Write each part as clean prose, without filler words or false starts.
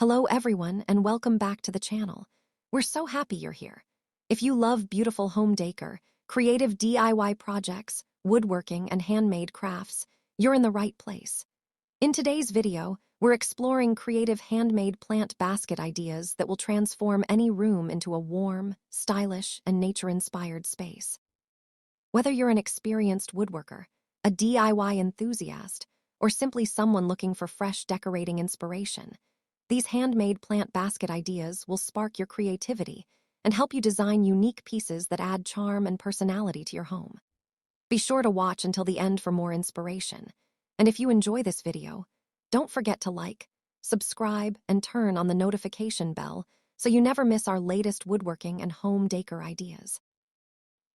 Hello everyone and welcome back to the channel. We're so happy you're here. If you love beautiful home decor, creative DIY projects, woodworking, and handmade crafts, you're in the right place. In today's video, we're exploring creative handmade plant basket ideas that will transform any room into a warm, stylish, and nature-inspired space. Whether you're an experienced woodworker, a DIY enthusiast, or simply someone looking for fresh decorating inspiration, these handmade plant basket ideas will spark your creativity and help you design unique pieces that add charm and personality to your home. Be sure to watch until the end for more inspiration. And if you enjoy this video, don't forget to like, subscribe, and turn on the notification bell so you never miss our latest woodworking and home decor ideas.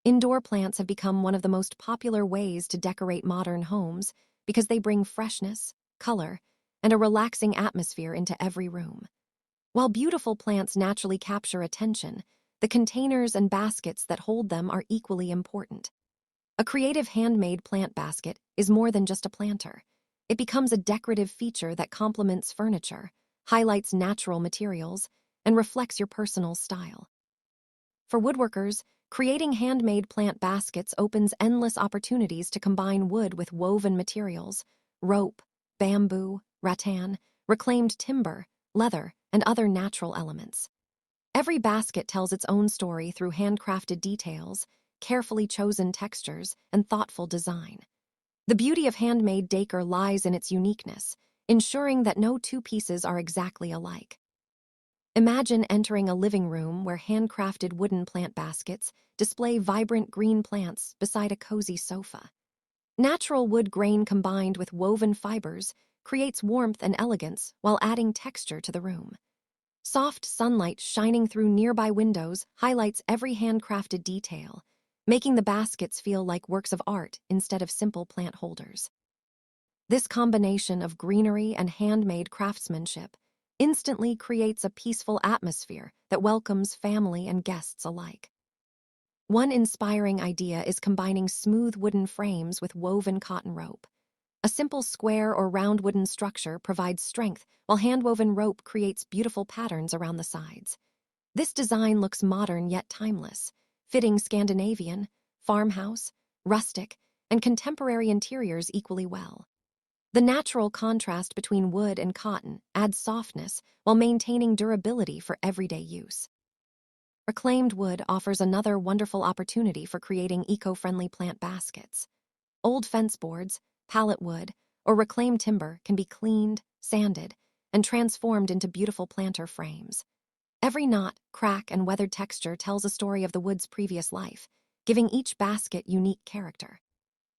Indoor plants have become one of the most popular ways to decorate modern homes because they bring freshness, color, and a relaxing atmosphere into every room. While beautiful plants naturally capture attention, the containers and baskets that hold them are equally important. A creative handmade plant basket is more than just a planter. It becomes a decorative feature that complements furniture, highlights natural materials, and reflects your personal style. For woodworkers, creating handmade plant baskets opens endless opportunities to combine wood with woven materials, rope, bamboo, rattan, reclaimed timber, leather, and other natural elements. Every basket tells its own story through handcrafted details, carefully chosen textures, and thoughtful design. The beauty of handmade decor lies in its uniqueness, ensuring that no two pieces are exactly alike. Imagine entering a living room where handcrafted wooden plant baskets display vibrant green plants beside a cozy sofa. Natural wood grain combined with woven fibers creates warmth and elegance while adding texture to the room. Soft sunlight shining through nearby windows highlights every handcrafted detail, making the baskets feel like works of art instead of simple plant holders. This combination of greenery and handmade craftsmanship instantly creates a peaceful atmosphere that welcomes family and guests alike. One inspiring idea is combining smooth wooden frames with woven cotton rope. A simple square or round wooden structure provides strength, while hand-woven rope creates beautiful patterns around the sides. This design looks modern yet timeless, fitting Scandinavian, farmhouse, rustic, and contemporary interiors equally well. The natural contrast between wood and cotton adds softness while maintaining durability for everyday use. Reclaimed wood offers another wonderful opportunity for creating eco-friendly plant baskets. Old fence boards, pallet wood, or reclaimed timber can be cleaned, sanded, and transformed into beautiful planter frames. Every knot, crack, and weathered texture tells a story of the wood's previous life, giving each basket unique character.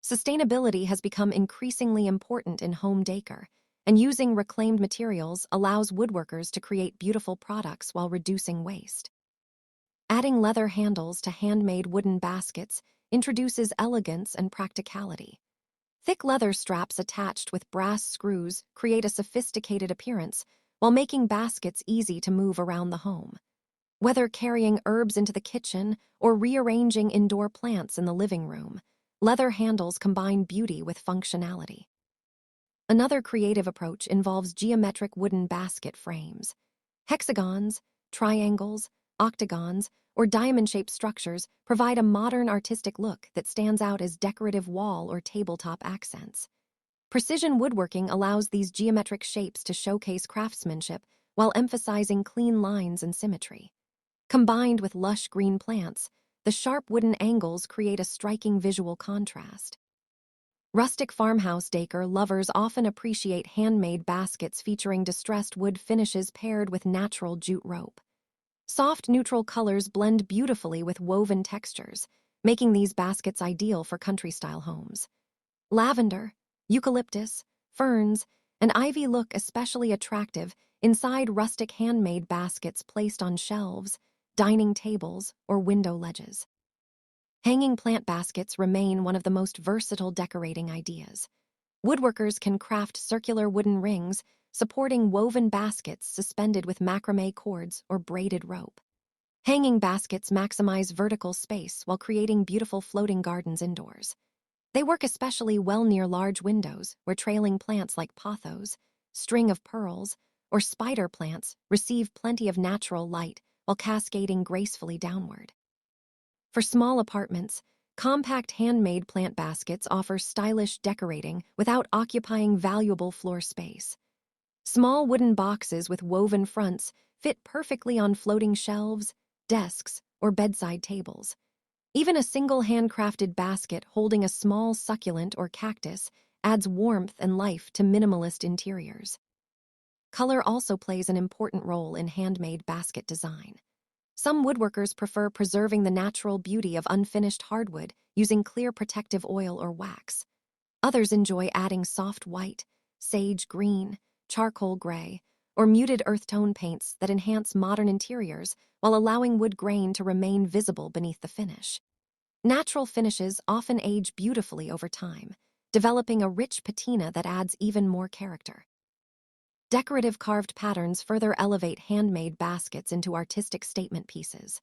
Sustainability has become increasingly important in home decor, and using reclaimed materials allows woodworkers to create beautiful products while reducing waste. Adding leather handles to handmade wooden baskets introduces elegance and practicality. Thick leather straps attached with brass screws create a sophisticated appearance while making baskets easy to move around the home. Whether carrying herbs into the kitchen or rearranging indoor plants in the living room, leather handles combine beauty with functionality. Another creative approach involves geometric wooden basket frames. Hexagons, triangles, octagons, or diamond-shaped structures provide a modern artistic look that stands out as decorative wall or tabletop accents. Precision woodworking allows these geometric shapes to showcase craftsmanship while emphasizing clean lines and symmetry. Combined with lush green plants, the sharp wooden angles create a striking visual contrast. Rustic farmhouse decor lovers often appreciate handmade baskets featuring distressed wood finishes paired with natural jute rope. Soft, neutral colors blend beautifully with woven textures, making these baskets ideal for country-style homes. Lavender, eucalyptus, ferns, and ivy look especially attractive inside rustic handmade baskets placed on shelves, dining tables, or window ledges. Hanging plant baskets remain one of the most versatile decorating ideas. Woodworkers can craft circular wooden rings supporting woven baskets suspended with macrame cords or braided rope. Hanging baskets maximize vertical space while creating beautiful floating gardens indoors. They work especially well near large windows where trailing plants like pothos, string of pearls, or spider plants receive plenty of natural light while cascading gracefully downward. For small apartments, compact handmade plant baskets offer stylish decorating without occupying valuable floor space. Small wooden boxes with woven fronts fit perfectly on floating shelves, desks, or bedside tables. Even a single handcrafted basket holding a small succulent or cactus adds warmth and life to minimalist interiors. Color also plays an important role in handmade basket design. Some woodworkers prefer preserving the natural beauty of unfinished hardwood using clear protective oil or wax. Others enjoy adding soft white, sage green, charcoal gray, or muted earth tone paints that enhance modern interiors while allowing wood grain to remain visible beneath the finish. Natural finishes often age beautifully over time, developing a rich patina that adds even more character. Decorative carved patterns further elevate handmade baskets into artistic statement pieces.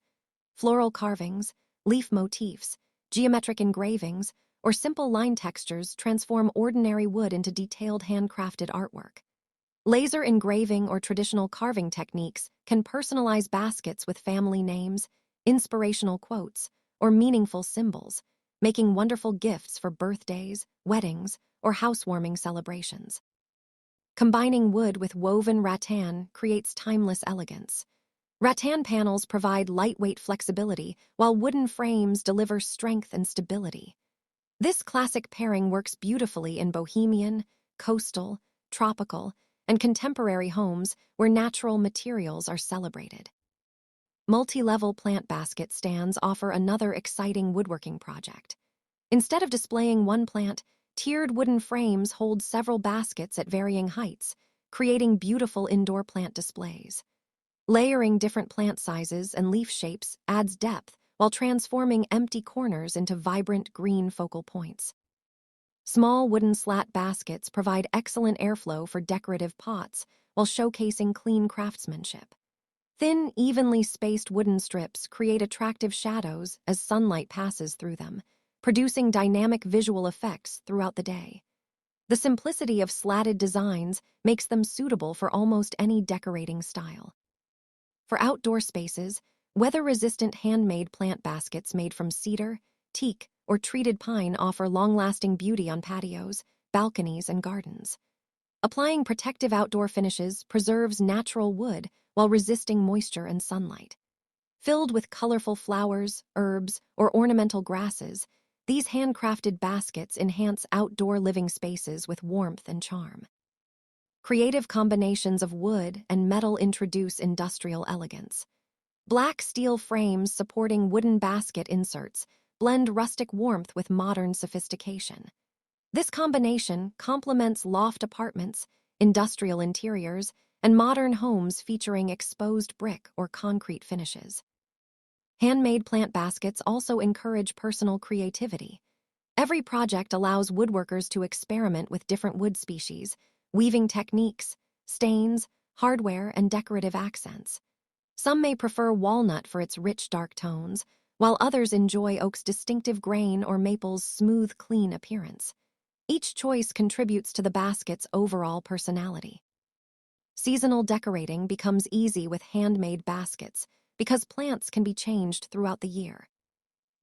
Floral carvings, leaf motifs, geometric engravings, or simple line textures transform ordinary wood into detailed handcrafted artwork. Laser engraving or traditional carving techniques can personalize baskets with family names, inspirational quotes, or meaningful symbols, making wonderful gifts for birthdays, weddings, or housewarming celebrations. Combining wood with woven rattan creates timeless elegance. Rattan panels provide lightweight flexibility, while wooden frames deliver strength and stability. This classic pairing works beautifully in bohemian, coastal, tropical, and contemporary homes where natural materials are celebrated. Multi-level plant basket stands offer another exciting woodworking project. Instead of displaying one plant, tiered wooden frames hold several baskets at varying heights, creating beautiful indoor plant displays. Layering different plant sizes and leaf shapes adds depth while transforming empty corners into vibrant green focal points. Small wooden slat baskets provide excellent airflow for decorative pots while showcasing clean craftsmanship. Thin, evenly spaced wooden strips create attractive shadows as sunlight passes through them, producing dynamic visual effects throughout the day. The simplicity of slatted designs makes them suitable for almost any decorating style. For outdoor spaces, weather-resistant handmade plant baskets made from cedar, teak, or treated pine offer long-lasting beauty on patios, balconies, and gardens. Applying protective outdoor finishes preserves natural wood while resisting moisture and sunlight. Filled with colorful flowers, herbs, or ornamental grasses, these handcrafted baskets enhance outdoor living spaces with warmth and charm. Creative combinations of wood and metal introduce industrial elegance. Black steel frames supporting wooden basket inserts blend rustic warmth with modern sophistication. This combination complements loft apartments, industrial interiors, and modern homes featuring exposed brick or concrete finishes. Handmade plant baskets also encourage personal creativity. Every project allows woodworkers to experiment with different wood species, weaving techniques, stains, hardware, and decorative accents. Some may prefer walnut for its rich, dark tones, while others enjoy oak's distinctive grain or maple's smooth, clean appearance. Each choice contributes to the basket's overall personality. Seasonal decorating becomes easy with handmade baskets because plants can be changed throughout the year.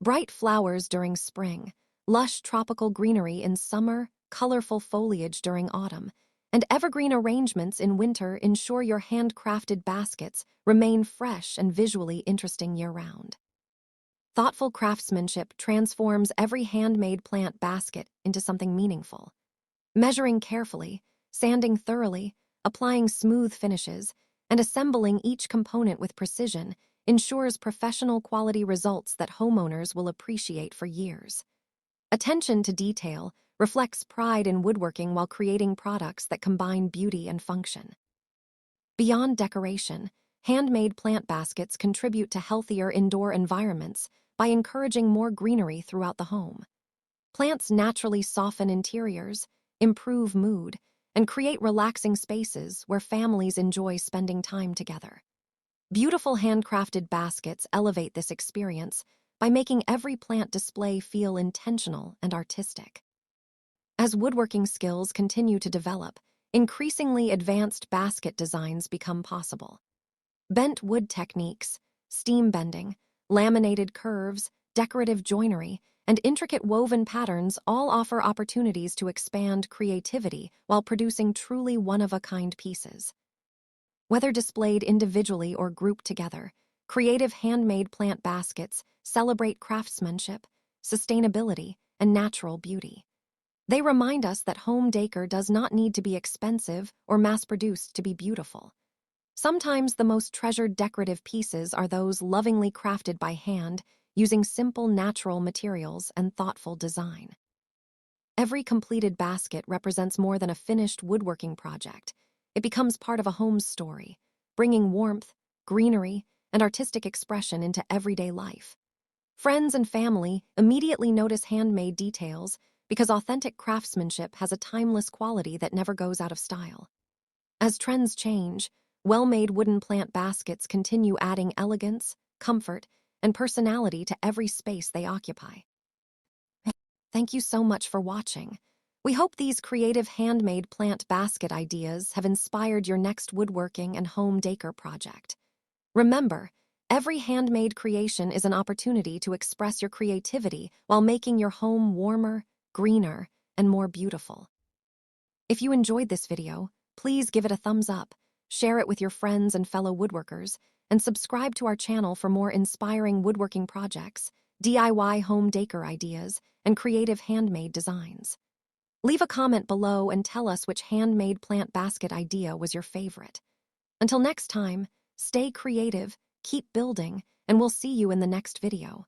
Bright flowers during spring, lush tropical greenery in summer, colorful foliage during autumn, and evergreen arrangements in winter ensure your handcrafted baskets remain fresh and visually interesting year-round. Thoughtful craftsmanship transforms every handmade plant basket into something meaningful. Measuring carefully, sanding thoroughly, applying smooth finishes, and assembling each component with precision ensures professional quality results that homeowners will appreciate for years. Attention to detail reflects pride in woodworking while creating products that combine beauty and function. Beyond decoration, handmade plant baskets contribute to healthier indoor environments by encouraging more greenery throughout the home. Plants naturally soften interiors, improve mood, and create relaxing spaces where families enjoy spending time together. Beautiful handcrafted baskets elevate this experience by making every plant display feel intentional and artistic. As woodworking skills continue to develop, increasingly advanced basket designs become possible. Bent wood techniques, steam bending, laminated curves, decorative joinery, and intricate woven patterns all offer opportunities to expand creativity while producing truly one-of-a-kind pieces. Whether displayed individually or grouped together, creative handmade plant baskets celebrate craftsmanship, sustainability, and natural beauty. They remind us that home decor does not need to be expensive or mass-produced to be beautiful. Sometimes the most treasured decorative pieces are those lovingly crafted by hand, using simple natural materials and thoughtful design. Every completed basket represents more than a finished woodworking project. It becomes part of a home's story, bringing warmth, greenery, and artistic expression into everyday life. Friends and family immediately notice handmade details because authentic craftsmanship has a timeless quality that never goes out of style. As trends change, well-made wooden plant baskets continue adding elegance, comfort, and personality to every space they occupy. Thank you so much for watching. We hope these creative handmade plant basket ideas have inspired your next woodworking and home decor project. Remember, every handmade creation is an opportunity to express your creativity while making your home warmer, greener, and more beautiful. If you enjoyed this video, please give it a thumbs up, share it with your friends and fellow woodworkers, and subscribe to our channel for more inspiring woodworking projects, DIY home decor ideas, and creative handmade designs. Leave a comment below and tell us which handmade plant basket idea was your favorite. Until next time, stay creative, keep building, and we'll see you in the next video.